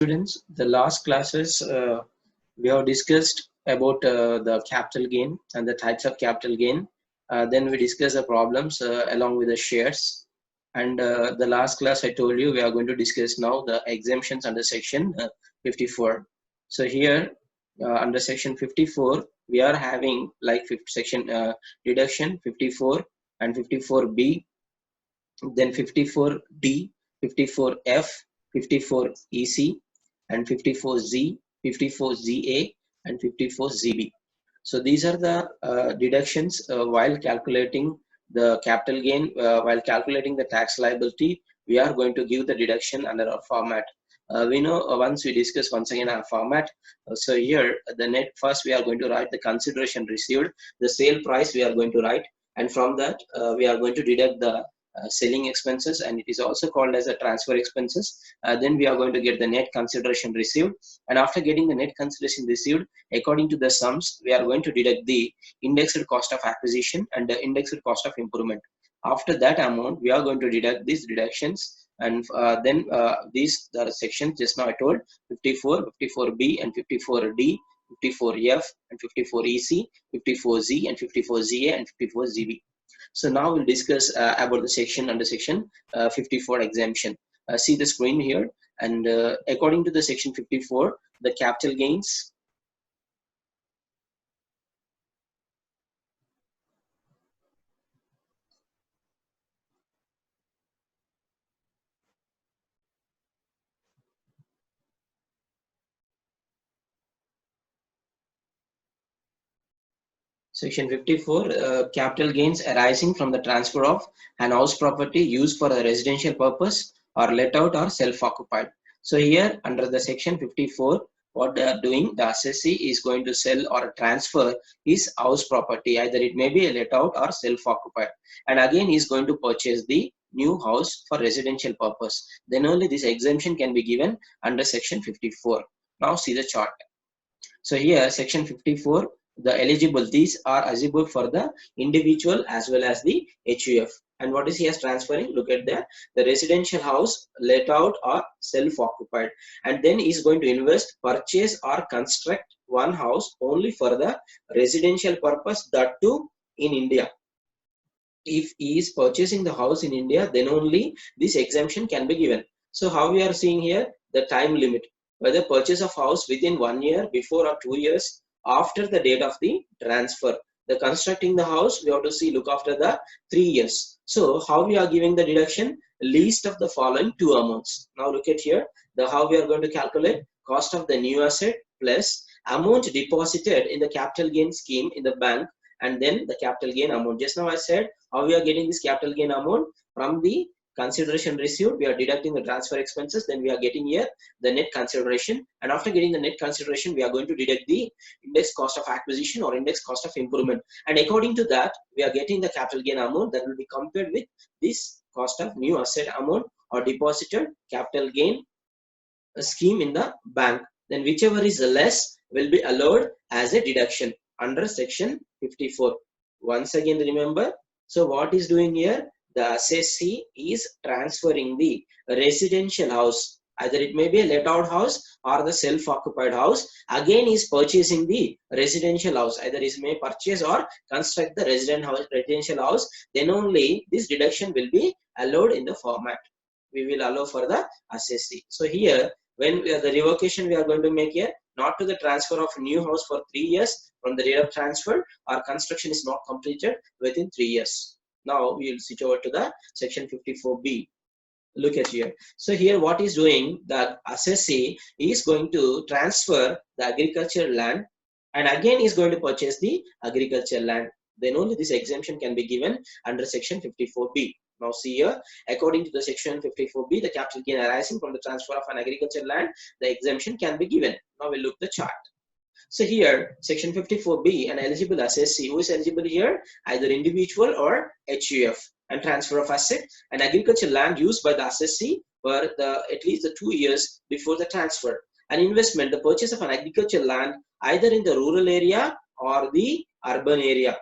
Students, the last classes we have discussed about the capital gain and the types of capital gain. Then we discussed the problems along with the shares. And the last class I told you we are going to discuss now the exemptions under section 54. So here under section 54 we are having like section deduction 54 and 54B, then 54D, 54F, 54EC, and 54Z, 54ZA, and 54ZB. So these are the deductions while calculating the capital gain, while calculating the tax liability. We are going to give the deduction under our format. We know once we discuss once again our format. So here the net, first we are going to write the consideration received, the sale price we are going to write, and from that we are going to deduct the selling expenses, and it is also called as a transfer expenses. Then we are going to get the net consideration received, and after getting the net consideration received, according to the sums, we are going to deduct the indexed cost of acquisition and the indexed cost of improvement. After that amount, we are going to deduct these deductions, and then these are sections just now I told: 54, 54B, and 54D, 54F, and 54EC, 54Z, and 54ZA, and 54ZB. So now we'll discuss about the section under section 54 exemption. See the screen here, and according to the section 54, the capital gains. Section 54, capital gains arising from the transfer of an house property used for a residential purpose or let out or self-occupied. So here under the section 54, what they are doing, the assessee is going to sell or transfer his house property. Either it may be a let out or self-occupied. And again he is going to purchase the new house for residential purpose. Then only this exemption can be given under section 54. Now see the chart. So here section 54, these are eligible for the individual as well as the HUF. And what is he as transferring? Look at the residential house let out or self-occupied, and then he's going to invest, purchase or construct one house only for the residential purpose, that too in India. If he is purchasing the house in India, then only this exemption can be given. So how we are seeing here the time limit, whether purchase of house within 1 year, before, or 2 years after the date of the transfer. The constructing the house, we have to see, look after the 3 years. So how we are giving the deduction? Least of the following two amounts. Now look at here, the how we are going to calculate: cost of the new asset plus amount deposited in the capital gain scheme in the bank, and then the capital gain amount. Just now I said how we are getting this capital gain amount from the consideration received. We are deducting the transfer expenses, then we are getting here the net consideration, and after getting the net consideration, we are going to deduct the index cost of acquisition or index cost of improvement, and according to that we are getting the capital gain amount that will be compared with this cost of new asset amount or deposited capital gain scheme in the bank. Then whichever is less will be allowed as a deduction under section 54. Once again remember, so what is doing here? The assessee is transferring the residential house, either it may be a let out house or the self-occupied house. Again is purchasing the residential house, either is may purchase or construct the residential house, then only this deduction will be allowed in the format. We will allow for the assessee. So here when the revocation we are going to make here, not to the transfer of new house for 3 years from the date of transfer, or construction is not completed within 3 years. Now we will switch over to the section 54B. Look at here. So here what is doing, the assessee is going to transfer the agricultural land and again is going to purchase the agricultural land. Then only this exemption can be given under section 54B. Now see here, according to the section 54B, the capital gain arising from the transfer of an agricultural land, the exemption can be given. Now we'll look the chart. So here, section 54B, an eligible assessee. Who is eligible here? Either individual or HUF. And transfer of asset, an agricultural land used by the assessee for at least the 2 years before the transfer. An investment, the purchase of an agricultural land either in the rural area or the urban area.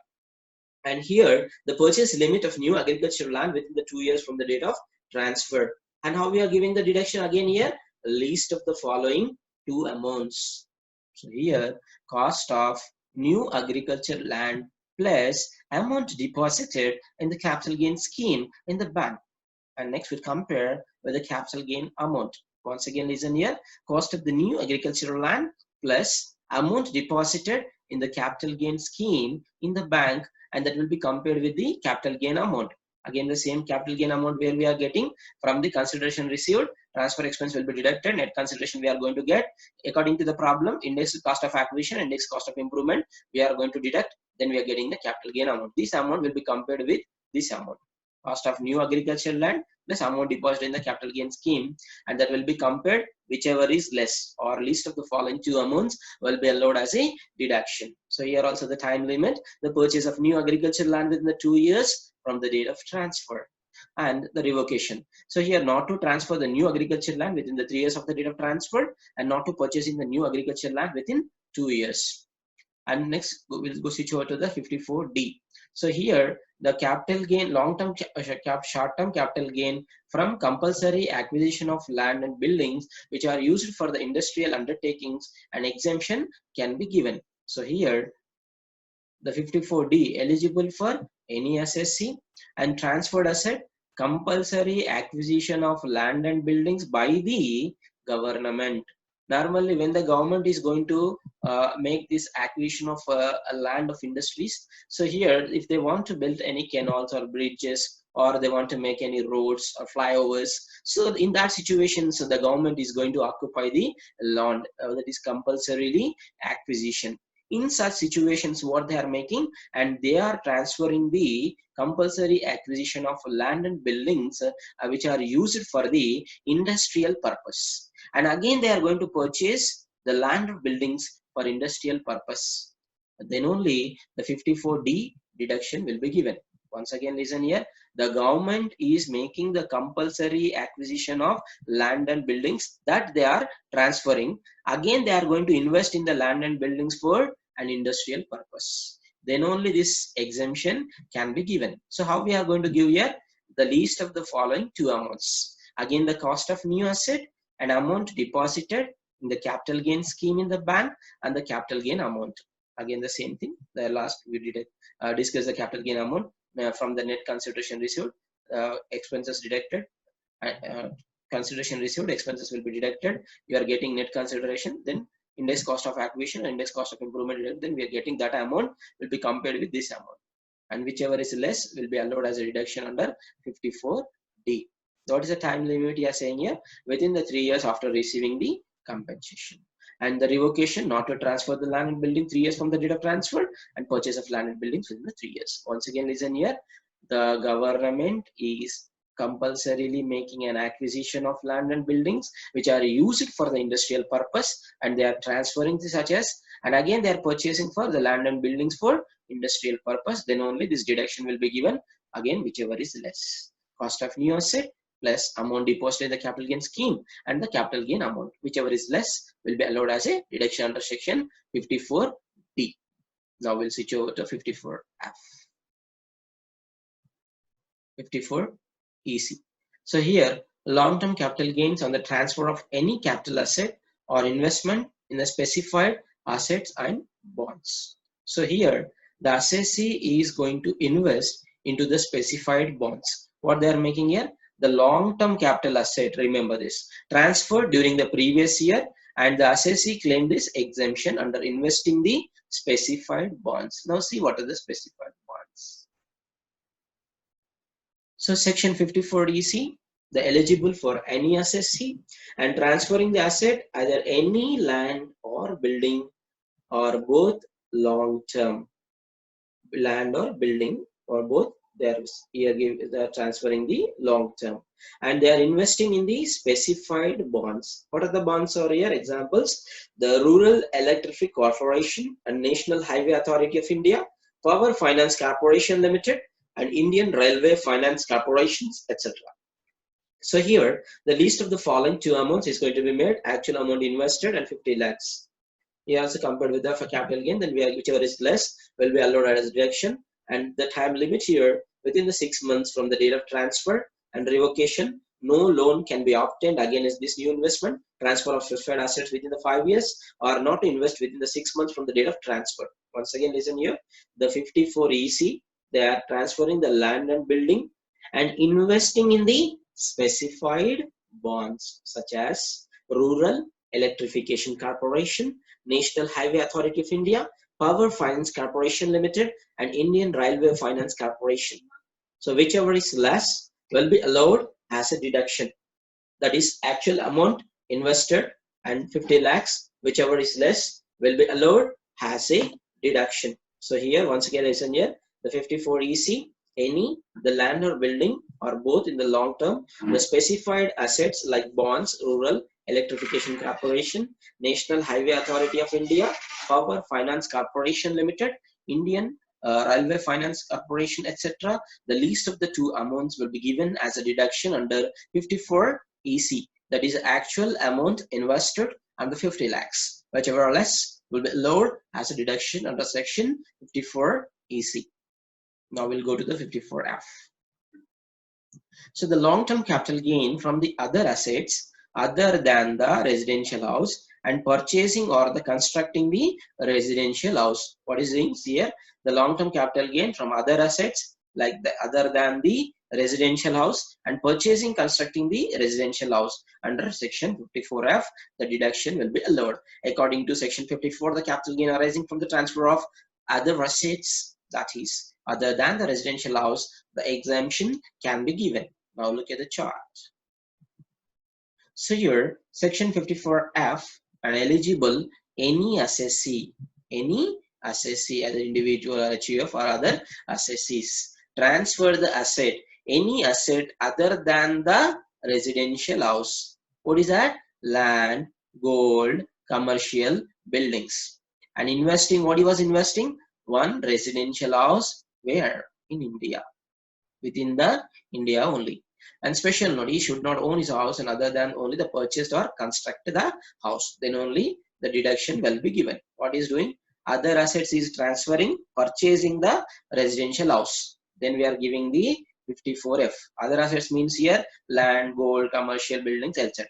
And here, the purchase limit of new agricultural land within the 2 years from the date of transfer. And how we are giving the deduction again here? least of the following two amounts. So here, cost of new agriculture land plus amount deposited in the capital gain scheme in the bank. And next we'll compare with the capital gain amount. Once again, listen here, cost of the new agricultural land plus amount deposited in the capital gain scheme in the bank, and that will be compared with the capital gain amount. Again, the same capital gain amount where we are getting from the consideration received, transfer expense will be deducted, net consideration we are going to get according to the problem, index cost of acquisition, index cost of improvement we are going to deduct, then we are getting the capital gain amount. This amount will be compared with this amount, cost of new agricultural land plus amount deposited in the capital gain scheme, and that will be compared, whichever is less or least of the following two amounts will be allowed as a deduction. So here also the time limit, the purchase of new agricultural land within the 2 years from the date of transfer, and the revocation. So here, not to transfer the new agricultural land within the 3 years of the date of transfer, and not to purchasing the new agricultural land within 2 years. And next we'll go switch over to the 54D. So here the capital gain, long-term short-term capital gain from compulsory acquisition of land and buildings which are used for the industrial undertakings, an exemption can be given. So here the 54D, eligible for any SSC and transferred asset, compulsory acquisition of land and buildings by the government. Normally when the government is going to make this acquisition of a land of industries, so here if they want to build any canals or bridges, or they want to make any roads or flyovers, so in that situation, so the government is going to occupy the land, that is compulsorily acquisition. In such situations, what they are making, and they are transferring the compulsory acquisition of land and buildings which are used for the industrial purpose, and again they are going to purchase the land or buildings for industrial purpose, then only the 54D deduction will be given. Once again, listen here, the government is making the compulsory acquisition of land and buildings that they are transferring. Again, they are going to invest in the land and buildings for an industrial purpose. Then only this exemption can be given. So how we are going to give here? The least of the following two amounts. Again, the cost of new asset and amount deposited in the capital gain scheme in the bank, and the capital gain amount. Again, the same thing. The last we did discuss the capital gain amount from the net consideration received, expenses deducted, consideration received, expenses will be deducted. You are getting net consideration, then index cost of acquisition and index cost of improvement, then we are getting that amount will be compared with this amount, and whichever is less will be allowed as a reduction under 54D. What is the time limit you are saying here? Within the 3 years after receiving the compensation. And the revocation, not to transfer the land and building 3 years from the date of transfer, and purchase of land and buildings within the 3 years. Once again, listen here, the government is compulsorily making an acquisition of land and buildings which are used for the industrial purpose, and they are transferring this such as, and again they are purchasing for the land and buildings for industrial purpose, then only this deduction will be given, again whichever is less. Cost of new asset plus amount deposited in the capital gain scheme, and the capital gain amount, whichever is less will be allowed as a deduction under section 54D. Now we'll switch over to 54F. 54 EC. So here, long-term capital gains on the transfer of any capital asset or investment in the specified assets and bonds. So here, the assessee is going to invest into the specified bonds. What they are making here? The long-term capital asset, remember this, transferred during the previous year, and the assessee claimed this exemption under investing the specified bonds. Now see what are the specified bonds. So section 54EC, the eligible for any assessee and transferring the asset, either any land or building or both long-term land or building or both, they are transferring the long-term, and they are investing in the specified bonds. What are the bonds are here? Examples: the Rural Electric Corporation and National Highway Authority of India, Power Finance Corporation Limited, and Indian Railway Finance Corporations, etc. So here, the least of the following two amounts is going to be made: actual amount invested and 50 lakhs. Here also compared with the for capital gain, then whichever is less will be allowed as deduction. And the time limit here, within the 6 months from the date of transfer, and revocation, no loan can be obtained against this new investment, transfer of specified assets within the 5 years, or not to invest within the 6 months from the date of transfer. Once again, listen here, the 54 EC, they are transferring the land and building and investing in the specified bonds such as Rural Electrification Corporation, National Highway Authority of India, Power Finance Corporation Limited, and Indian Railway Finance Corporation. So whichever is less will be allowed as a deduction. That is actual amount invested, and 50 lakhs, whichever is less will be allowed as a deduction. So here once again listen here, the 54 EC, any, the land or building or both in the long term, the specified assets like bonds, Rural Electrification Corporation, National Highway Authority of India, Power Finance Corporation Limited, Indian Railway Finance Corporation, etc. The least of the two amounts will be given as a deduction under 54 EC. That is actual amount invested under 50 lakhs. Whichever or less will be allowed as a deduction under section 54 EC. Now we'll go to the 54F. So the long-term capital gain from the other assets other than the residential house and purchasing or the constructing the residential house. What is doing here? The long-term capital gain from other assets like the other than the residential house and purchasing constructing the residential house under section 54F, the deduction will be allowed. According to section 54, the capital gain arising from the transfer of other assets, that is other than the residential house, the exemption can be given. Now look at the chart. So here section 54F, and eligible any assessee as an individual or a chief or other assessees transfer the asset, any asset other than the residential house. What is that? Land, gold, commercial buildings. And investing, what he was investing? One residential house, where? In India, within the India only. And special note, he should not own his house and other than only the purchased or construct the house, then only the deduction will be given. What is doing? Other assets is transferring, purchasing the residential house, then we are giving the 54F. Other assets means here land, gold, commercial buildings, etc.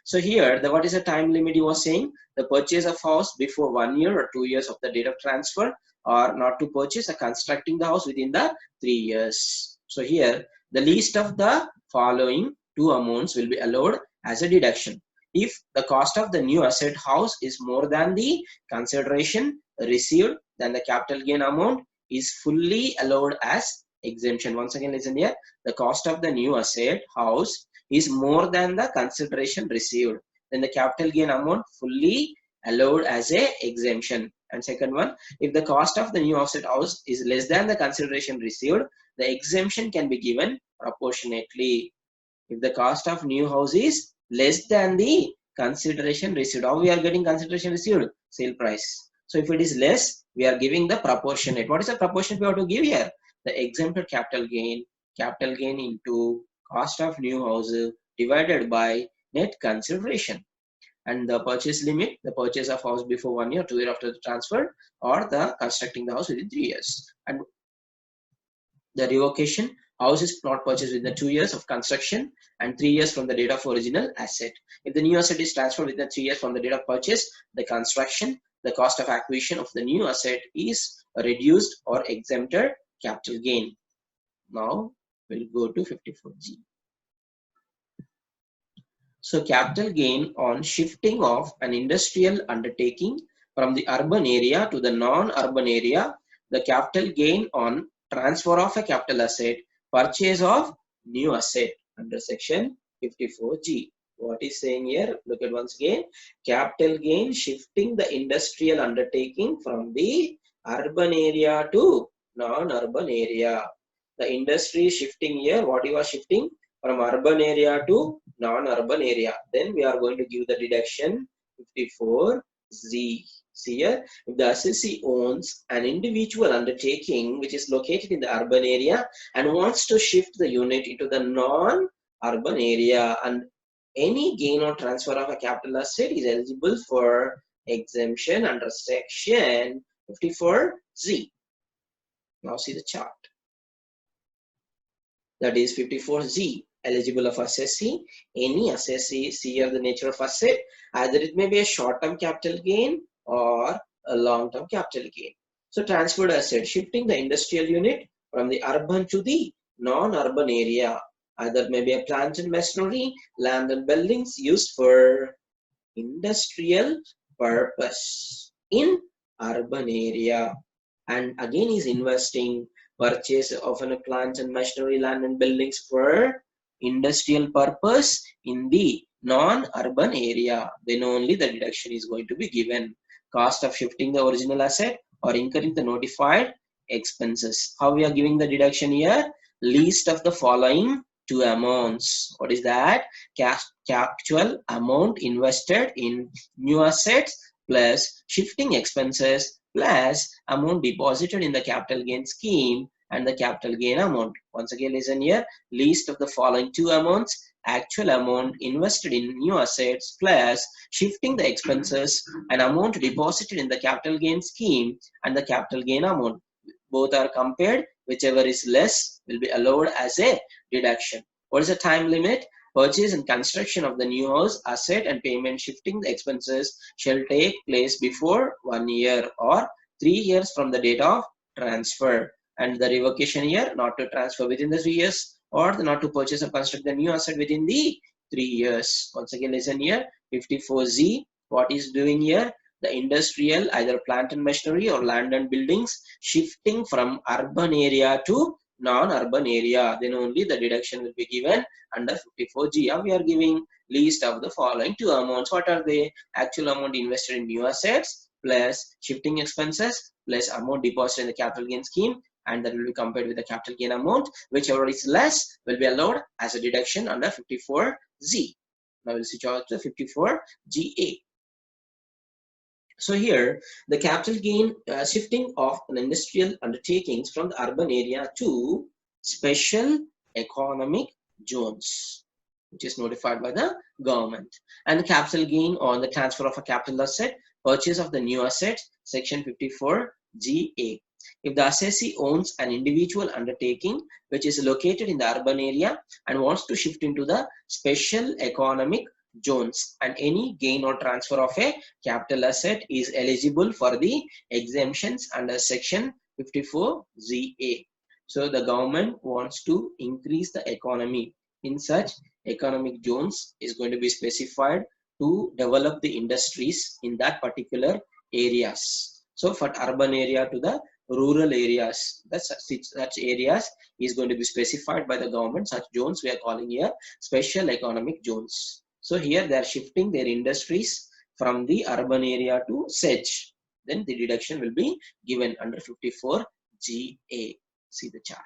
So here the what is the time limit he was saying? The purchase of house before 1 year or 2 years of the date of transfer, or not to purchase or constructing the house within the 3 years. So here the least of the following two amounts will be allowed as a deduction. If the cost of the new asset house is more than the consideration received, then the capital gain amount is fully allowed as exemption. Once again listen here, the cost of the new asset house is more than the consideration received, then the capital gain amount fully allowed as a exemption. And second one, if the cost of the new asset house is less than the consideration received, the exemption can be given proportionately. If the cost of new house is less than the consideration received, how we are getting consideration received? Sale price. So if it is less, we are giving the proportionate. What is the proportionate we have to give here? The exempted capital gain into cost of new house divided by net consideration. And the purchase limit, the purchase of house before 1 year, 2 years after the transfer, or the constructing the house within 3 years. And the revocation, house is not purchased within 2 years of construction and 3 years from the date of original asset. If the new asset is transferred within 3 years from the date of purchase, the construction, the cost of acquisition of the new asset is reduced or exempted capital gain. Now we'll go to 54G. So capital gain on shifting of an industrial undertaking from the urban area to the non-urban area, the capital gain on transfer of a capital asset, purchase of new asset under section 54G. What is saying here? Look at once again. Capital gain shifting the industrial undertaking from the urban area to non-urban area. The industry is shifting here. What you are shifting? From urban area to non-urban area. Then we are going to give the deduction 54Z. See here, if the assessee owns an individual undertaking which is located in the urban area and wants to shift the unit into the non-urban area, and any gain or transfer of a capital asset is eligible for exemption under section 54Z. Now see the chart. That is 54Z. eligible of assessee, any assessee. See here the nature of asset, either it may be a short-term capital gain or a long-term capital gain. So transferred asset, shifting the industrial unit from the urban to the non-urban area, either maybe a plant and machinery, land and buildings used for industrial purpose in urban area, and again is investing purchase of a plant and machinery, land and buildings for industrial purpose in the non-urban area, then only the deduction is going to be given. Cost of shifting the original asset or incurring the notified expenses. How we are giving the deduction here? Least of the following two amounts. What is that? Actual amount invested in new assets plus shifting expenses plus amount deposited in the capital gain scheme and the capital gain amount. Once again, listen here. Least of the following two amounts: actual amount invested in new assets plus shifting the expenses and amount deposited in the capital gain scheme and the capital gain amount. Both are compared. Whichever is less will be allowed as a deduction. What is the time limit? Purchase and construction of the new house asset and payment shifting the expenses shall take place before 1 year or 3 years from the date of transfer. And the revocation year, not to transfer within the 3 years, or not to purchase or construct the new asset within the 3 years. Once again, listen here. 54Z, what is doing here? The industrial, either plant and machinery or land and buildings, shifting from urban area to non-urban area, then only the deduction will be given under 54G. We are giving least of the following two amounts. What are they? Actual amount invested in new assets plus shifting expenses plus amount deposited in the capital gain scheme, and that will be compared with the capital gain amount. Whichever is less will be allowed as a deduction under 54Z. Now we'll switch out to 54GA. So here, the capital gain shifting of an industrial undertakings from the urban area to special economic zones, which is notified by the government. And the capital gain on the transfer of a capital asset, purchase of the new asset, section 54GA. If the assessee owns an individual undertaking which is located in the urban area and wants to shift into the special economic zones, and any gain or transfer of a capital asset is eligible for the exemptions under section 54ZA. So the government wants to increase the economy in such economic zones is going to be specified to develop the industries in that particular areas. So for urban area to the rural areas, such areas is going to be specified by the government. Such zones we are calling here special economic zones. So here they are shifting their industries from the urban area to such. Then the deduction will be given under 54GA. See the chart.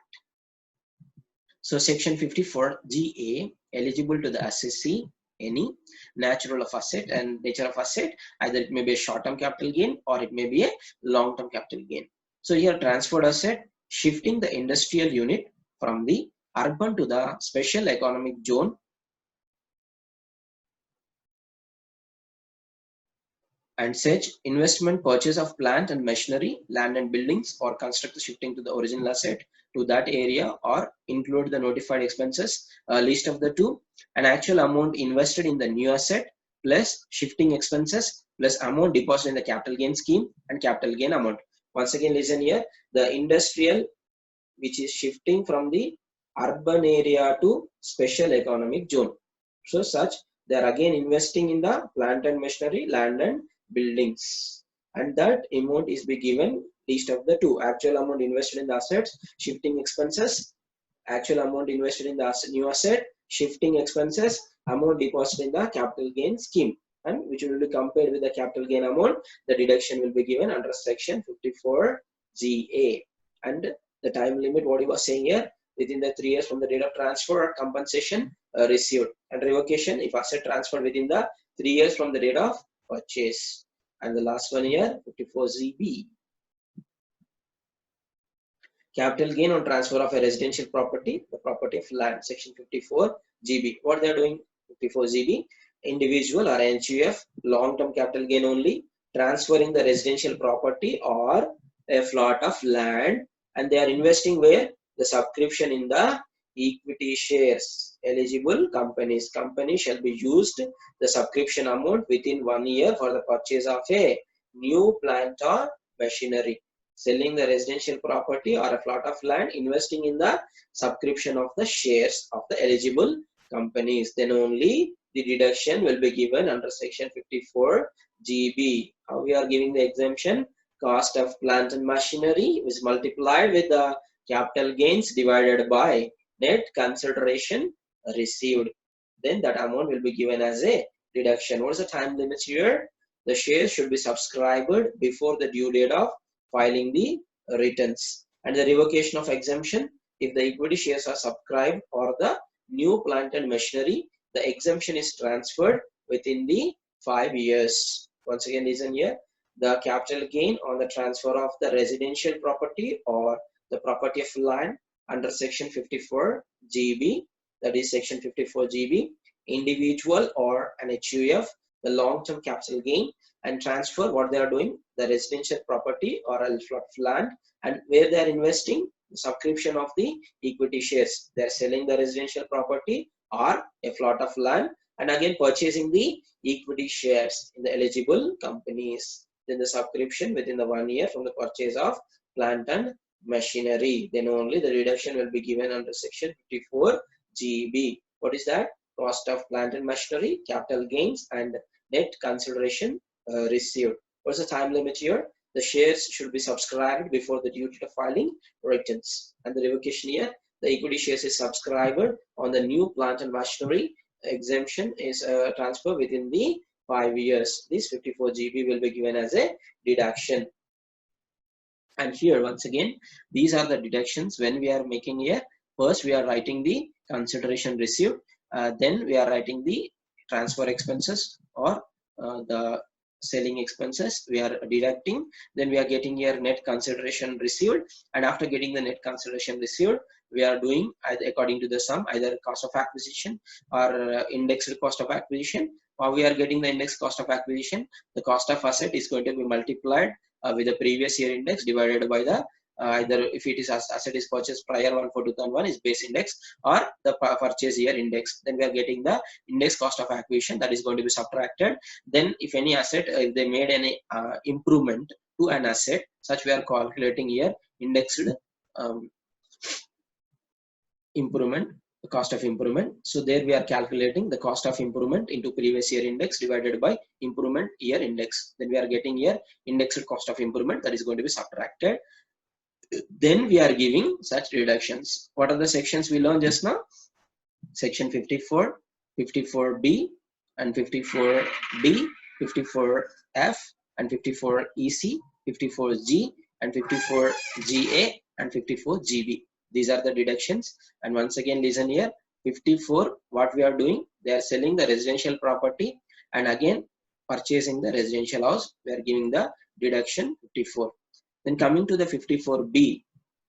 So section 54GA, eligible to the assessee, any natural of asset and nature of asset, either it may be a short-term capital gain or it may be a long-term capital gain. So here transferred asset, shifting the industrial unit from the urban to the special economic zone, and such investment purchase of plant and machinery, land and buildings, or construct the shifting to the original asset to that area, or include the notified expenses, list of the two, an actual amount invested in the new asset plus shifting expenses plus amount deposited in the capital gain scheme and capital gain amount. Once again, listen here, the industrial which is shifting from the urban area to special economic zone. So such they are again investing in the plant and machinery, land and buildings, and that amount is be given list of the two: actual amount invested in the assets, shifting expenses, actual amount invested in the new asset, shifting expenses, amount deposited in the capital gain scheme, and which will be compared with the capital gain amount. The deduction will be given under section 54GA. And the time limit, what he was saying here, within the 3 years from the date of transfer or compensation received, and revocation if asset transferred within the 3 years from the date of purchase. And the last one here, 54ZB, capital gain on transfer of a residential property, the property of land, section 54GB. What they are doing? 54ZB, individual or NHUF, long-term capital gain only, transferring the residential property or a plot of land, and they are investing where? The subscription in the equity shares, eligible companies. Company shall be used the subscription amount within 1 year for the purchase of a new plant or machinery. Selling the residential property or a plot of land, investing in the subscription of the shares of the eligible companies. Then only the deduction will be given under section 54 GB. How we are giving the exemption? Cost of plant and machinery is multiplied with the capital gains divided by net consideration received. Then that amount will be given as a deduction. What is the time limit here? The shares should be subscribed before the due date of filing the returns. And the revocation of exemption, if the equity shares are subscribed or the new plant and machinery, the exemption is transferred within the 5 years. Once again, listen here. The capital gain on the transfer of the residential property or the property of land under section 54 GB, that is section 54 GB, individual or an HUF, the long-term capital gain and transfer, what they are doing, the residential property or a plot of land, and where they are investing, the subscription of the equity shares. They are selling the residential property or a plot of land and again purchasing the equity shares in the eligible companies. Then the subscription within the 1 year from the purchase of plant and machinery. Then only the reduction will be given under section 54 GB. What is that? Cost of plant and machinery, capital gains and net consideration received. What's the time limit here? The shares should be subscribed before the due date of filing returns. And the revocation here, the equity shares is subscribed on the new plant and machinery. Exemption is transferred within the 5 years. This 54 GB will be given as a deduction. And here once again, these are the deductions when we are making here. First we are writing the consideration received, then we are writing the transfer expenses or the selling expenses we are deducting, then we are getting here net consideration received, and after getting the net consideration received we are doing according to the sum, either cost of acquisition or indexed cost of acquisition, or we are getting the index cost of acquisition. The cost of asset is going to be multiplied with the previous year index divided by the either if it is asset is purchased prior 1/4/2001 is base index or the purchase year index. Then we are getting the index cost of acquisition, that is going to be subtracted. Then if any asset, if they made any improvement to an asset, such we are calculating here indexed improvement, the cost of improvement. So there we are calculating the cost of improvement into previous year index divided by improvement year index. Then we are getting here indexed cost of improvement, that is going to be subtracted. Then we are giving such reductions. What are the sections we learned just now? Section 54, 54B and 54D, 54F and 54EC, 54G and 54GA and 54GB. These are the deductions. And once again listen here, 54, what we are doing, they are selling the residential property and again purchasing the residential house, we are giving the deduction 54. Then coming to the 54B,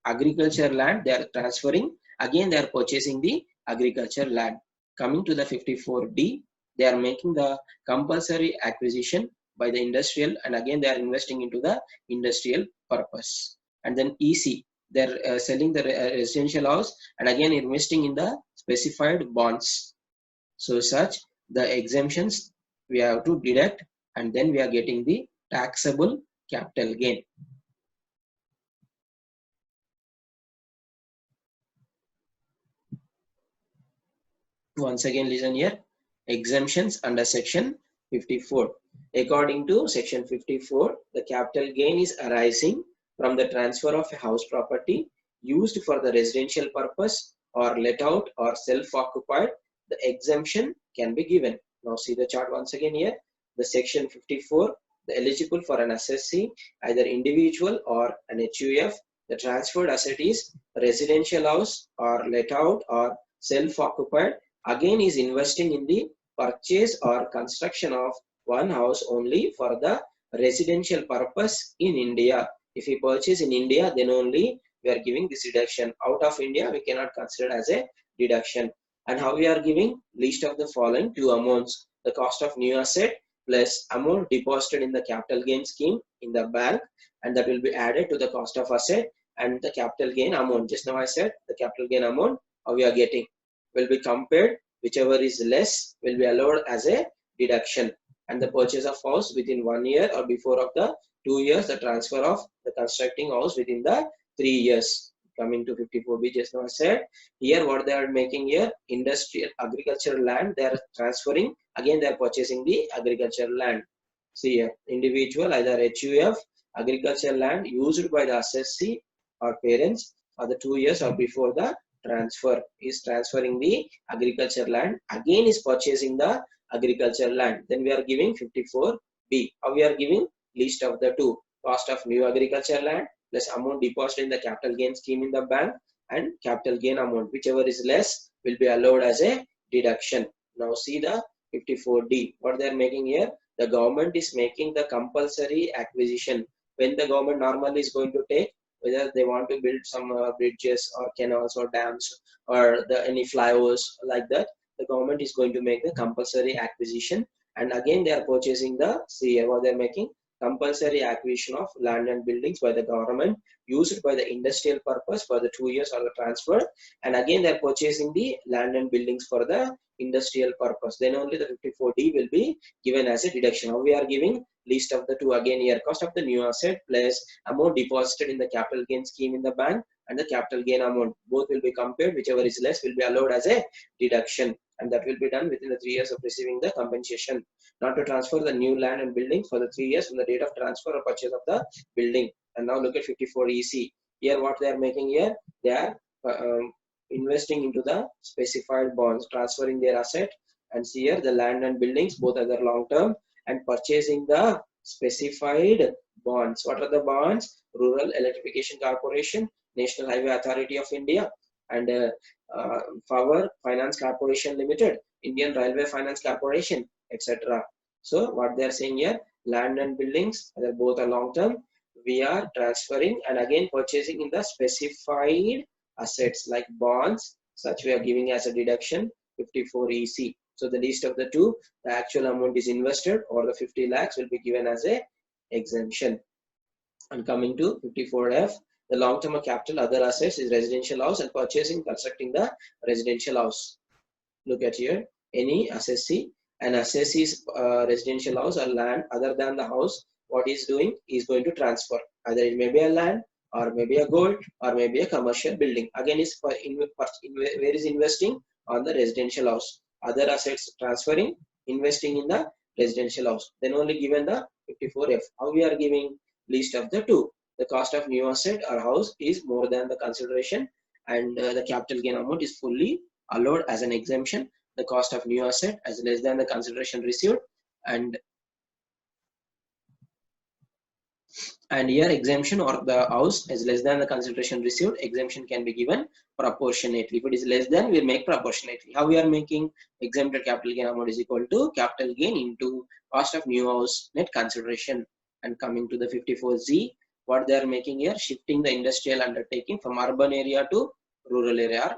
agriculture land they are transferring, again they are purchasing the agriculture land. Coming to the 54D, they are making the compulsory acquisition by the industrial and again they are investing into the industrial purpose. And then EC, they are selling the residential house and again investing in the specified bonds. So such the exemptions we have to deduct and then we are getting the taxable capital gain. Once again listen here, exemptions under section 54. According to section 54, the capital gain is arising from the transfer of a house property used for the residential purpose or let out or self-occupied. The exemption can be given. Now see the chart once again here. The section 54, the eligible for an assessee, either individual or an HUF. The transferred asset is residential house or let out or self-occupied. Again is investing in the purchase or construction of one house only for the residential purpose in India. If we purchase in India, then only we are giving this deduction. Out of India, we cannot consider as a deduction. And how we are giving? List of the following two amounts. The cost of new asset plus amount deposited in the capital gain scheme in the bank, and that will be added to the cost of asset and the capital gain amount. Just now I said the capital gain amount we are getting will be compared, whichever is less will be allowed as a deduction. And the purchase of house within 1 year or before of the 2 years, the transfer of the constructing house within the 3 years. Coming to 54B, just now I said here what they are making here, industrial agricultural land they are transferring, again they are purchasing the agricultural land. See here, individual either HUF agricultural land used by the assessee or parents for the 2 years or before the transfer is transferring the agricultural land, again is purchasing the agricultural land. Then we are giving 54B. How we are giving? List of the two, cost of new agricultural land plus amount deposited in the capital gain scheme in the bank, and capital gain amount, whichever is less will be allowed as a deduction. Now see the 54D, what they are making here, the government is making the compulsory acquisition. When the government normally is going to take, whether they want to build some bridges or canals or dams or any flyovers like that, the government is going to make the compulsory acquisition, and again they are purchasing the, see here what they are making, compulsory acquisition of land and buildings by the government used by the industrial purpose for the 2 years or the transfer, and again they are purchasing the land and buildings for the industrial purpose. Then only the 54D will be given as a deduction. How we are giving? List of the two, again here cost of the new asset plus amount deposited in the capital gain scheme in the bank and the capital gain amount, both will be compared, whichever is less will be allowed as a deduction, and that will be done within the 3 years of receiving the compensation. Not to transfer the new land and buildings for the 3 years from the date of transfer or purchase of the building. And now look at 54EC. Here what they are making here, they are investing into the specified bonds, transferring their asset, and see here the land and buildings both are the long term, and purchasing the specified bonds. What are the bonds? Rural Electrification Corporation, National Highway Authority of India, and Power Finance Corporation Limited, Indian Railway Finance Corporation, etc. So what they are saying here, land and buildings, they both are long term, we are transferring and again purchasing in the specified assets like bonds, such we are giving as a deduction 54EC. So the list of the two, the actual amount is invested or the 50 lakhs will be given as a exemption. And coming to 54F, the long-term capital other assets is residential house and purchasing, constructing the residential house. Look at here, any assessee, an assessee's residential house or land other than the house, what is doing is going to transfer. Either it may be a land or maybe a gold or maybe a commercial building. Again, is for where is investing on the residential house. Other assets transferring, investing in the residential house. Then only given the 54F. How we are giving? List of the two. The cost of new asset or house is more than the consideration, and the capital gain amount is fully allowed as an exemption. The cost of new asset as less than the consideration received, and here exemption or the house is less than the consideration received, exemption can be given proportionately. If it is less than, we make proportionately. How we are making? Exempted capital gain amount is equal to capital gain into cost of new house net consideration. And coming to the 54Z, what they are making here, shifting the industrial undertaking from urban area to rural area,